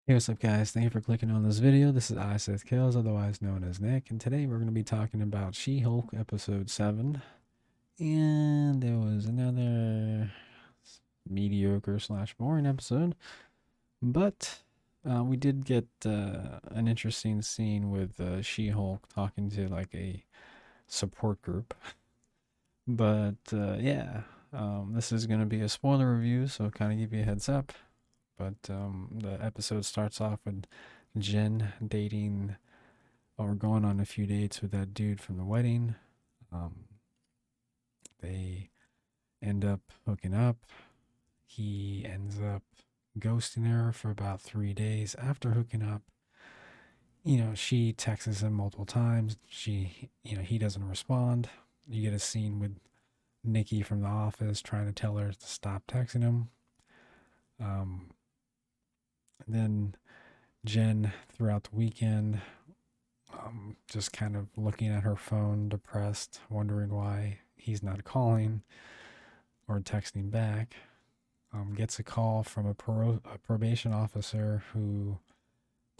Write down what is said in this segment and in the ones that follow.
Hey, what's up, guys? Thank you for clicking on this video. This is I, Seth Kills, otherwise known as Nick, and today we're going to be talking about She-Hulk episode 7. And there was another mediocre slash boring episode, but we did get an interesting scene with She-Hulk talking to like a support group. But yeah, this is going to be a spoiler review, so kind of give you a heads up. But the episode starts off with Jen dating or going on a few dates with that dude from the wedding. Um, they end up hooking up. He ends up ghosting her for about 3 days after hooking up. She texts him multiple times. He doesn't respond. You get a scene with Nikki from the office trying to tell her to stop texting him. Um, and then Jen, throughout the weekend, just kind of looking at her phone, depressed, wondering why he's not calling or texting back. Gets a call from a probation officer who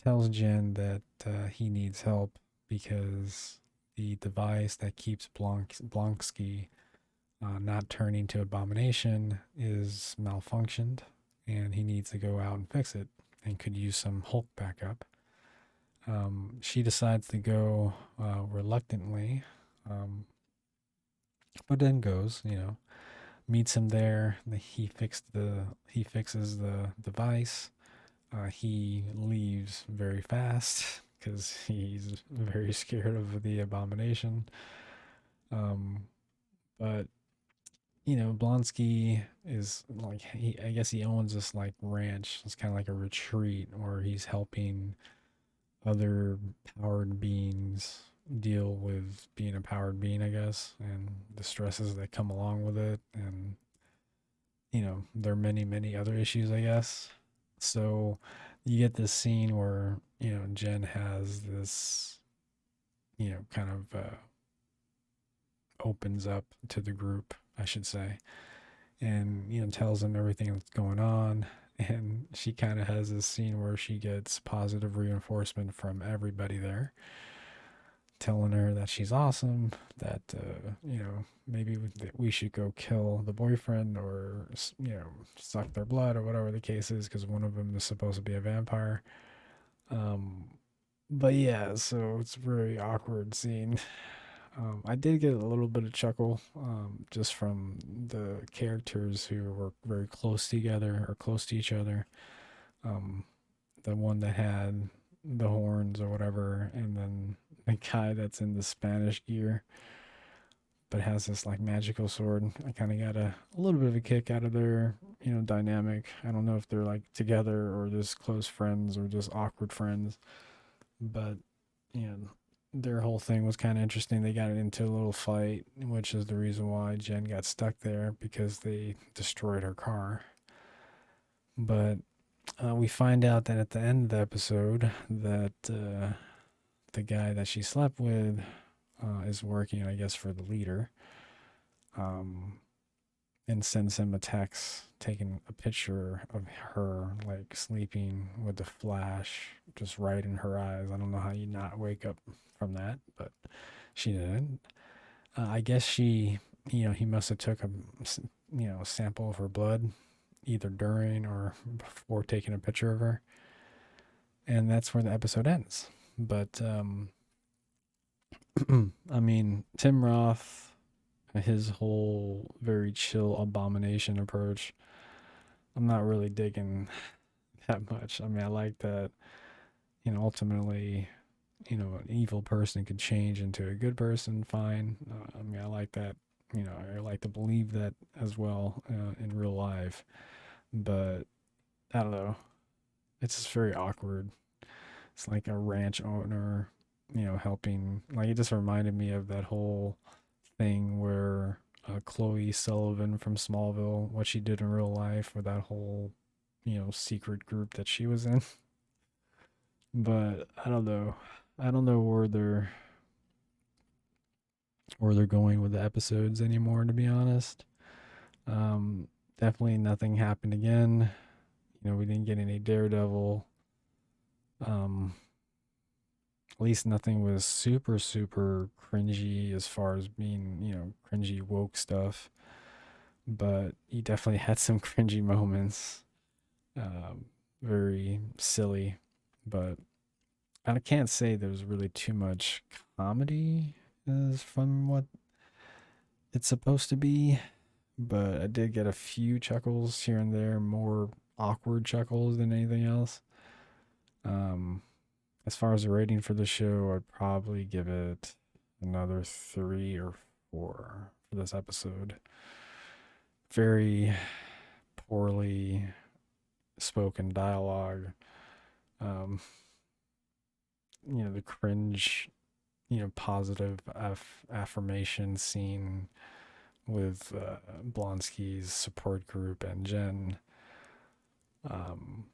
tells Jen that he needs help because the device that keeps Blonsky not turning to Abomination is malfunctioned, and he needs to go out and fix it and could use some Hulk backup. She decides to go reluctantly, um, but then goes. Meets him there. He fixes the device. He leaves very fast because he's very scared of the abomination. Um, but Blonsky is like I guess he owns this like ranch. It's kind of like a retreat where he's helping other powered beings deal with being a powered being, I guess, and the stresses that come along with it. And, there are many, many other issues, I guess. So you get this scene where, Jen has this, kind of opens up to the group, I should say, and, tells them everything that's going on. And she kind of has this scene where she gets positive reinforcement from everybody there, telling her that she's awesome, that maybe we should go kill the boyfriend or suck their blood or whatever the case is, because one of them is supposed to be a vampire. Um, but yeah, so it's a very awkward scene. I did get a little bit of chuckle just from the characters who were very close together or close to each other. Um, the one that had the horns or whatever, and then the guy that's in the Spanish gear but has this like magical sword. I kind of got a little bit of a kick out of their, dynamic. I don't know if they're like together or just close friends or just awkward friends, but you know, their whole thing was kind of interesting. They got into a little fight, which is the reason why Jen got stuck there because they destroyed her car. But we find out that at the end of the episode that the guy that she slept with is working, I guess, for the leader, um, and sends him a text taking a picture of her like sleeping with the flash just right in her eyes. I don't know how you not wake up from that, but she did. I guess he must have took a sample of her blood either during or before taking a picture of her, and that's where the episode ends. But I mean, Tim Roth, his whole very chill abomination approach, I'm not really digging that much. I mean, I like that, ultimately, an evil person could change into a good person, fine. I mean, I like that, I like to believe that as well in real life. But I don't know. It's just very awkward. It's like a ranch owner, helping. Like, it just reminded me of that whole thing where Chloe Sullivan from Smallville, what she did in real life with that whole, secret group that she was in. But I don't know. I don't know where they're going with the episodes anymore, to be honest. Definitely nothing happened again. We didn't get any Daredevil. Um, at least nothing was super cringy as far as being, cringy woke stuff. But he definitely had some cringy moments. Um, Very silly, but I can't say there's really too much comedy as from what it's supposed to be. But I did get a few chuckles here and there, more awkward chuckles than anything else. Um, as far as the rating for the show, I'd probably give it another 3 or 4 for this episode. Very poorly spoken dialogue. Um, the cringe, positive affirmation scene with Blonsky's support group and Jen. Um,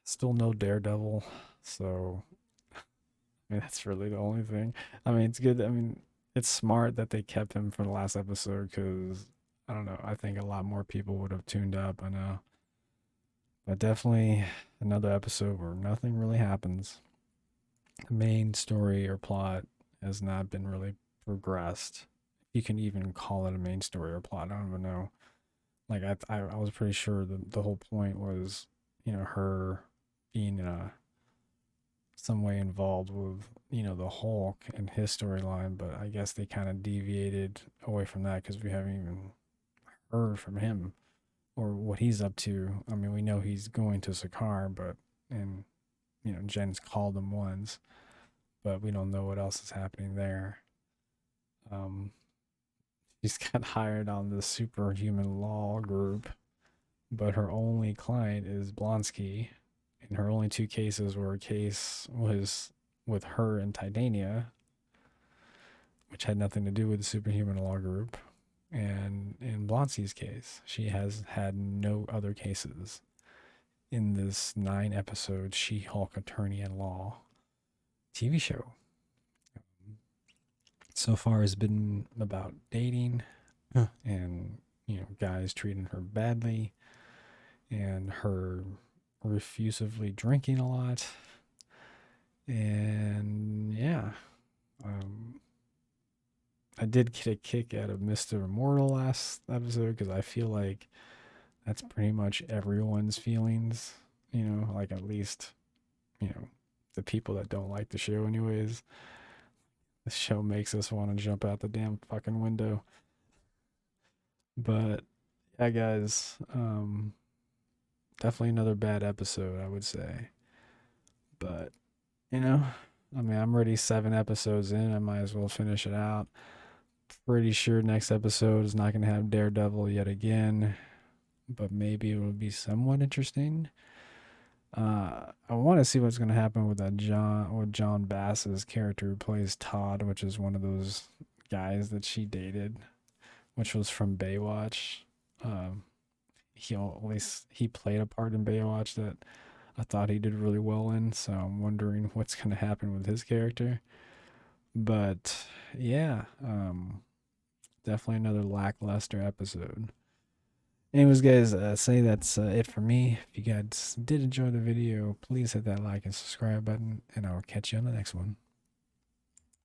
Still no Daredevil, so I mean that's really the only thing. I mean it's good. I mean it's smart that they kept him for the last episode because I don't know. I think a lot more people would have tuned up. I know, but definitely another episode where nothing really happens. The main story or plot has not been really progressed. You can even call it a main story or plot. I don't even know. Like I was pretty sure the whole point was, her being some way involved with, the Hulk and his storyline, but I guess they kind of deviated away from that because we haven't even heard from him or what he's up to. I mean, we know he's going to Sakaar, but and Jen's called him once, but we don't know what else is happening there. Um, she's got hired on the superhuman law group, but her only client is Blonsky, and her only two cases were a case was with her and Titania, which had nothing to do with the superhuman law group. And in Blonsky's case, she has had no other cases in this 9 episode She Hulk Attorney at Law TV show. So far has been about dating and guys treating her badly and her refusively drinking a lot. And yeah, um, I did get a kick out of Mr. Immortal last episode because I feel like that's pretty much everyone's feelings, like at least, you know, the people that don't like the show, anyways. The show makes us want to jump out the damn fucking window. But yeah, guys, definitely another bad episode, I would say. But, I mean, I'm already 7 episodes in. I might as well finish it out. Pretty sure next episode is not going to have Daredevil yet again, but maybe it will be somewhat interesting. I want to see what's going to happen with John Bass's character who plays Todd, which is one of those guys that she dated, which was from Baywatch. Um, at least he played a part in Baywatch that I thought he did really well in. So I'm wondering what's going to happen with his character. But yeah, definitely another lackluster episode. Anyways, guys, say that's it for me. If you guys did enjoy the video, please hit that like and subscribe button, and I'll catch you on the next one.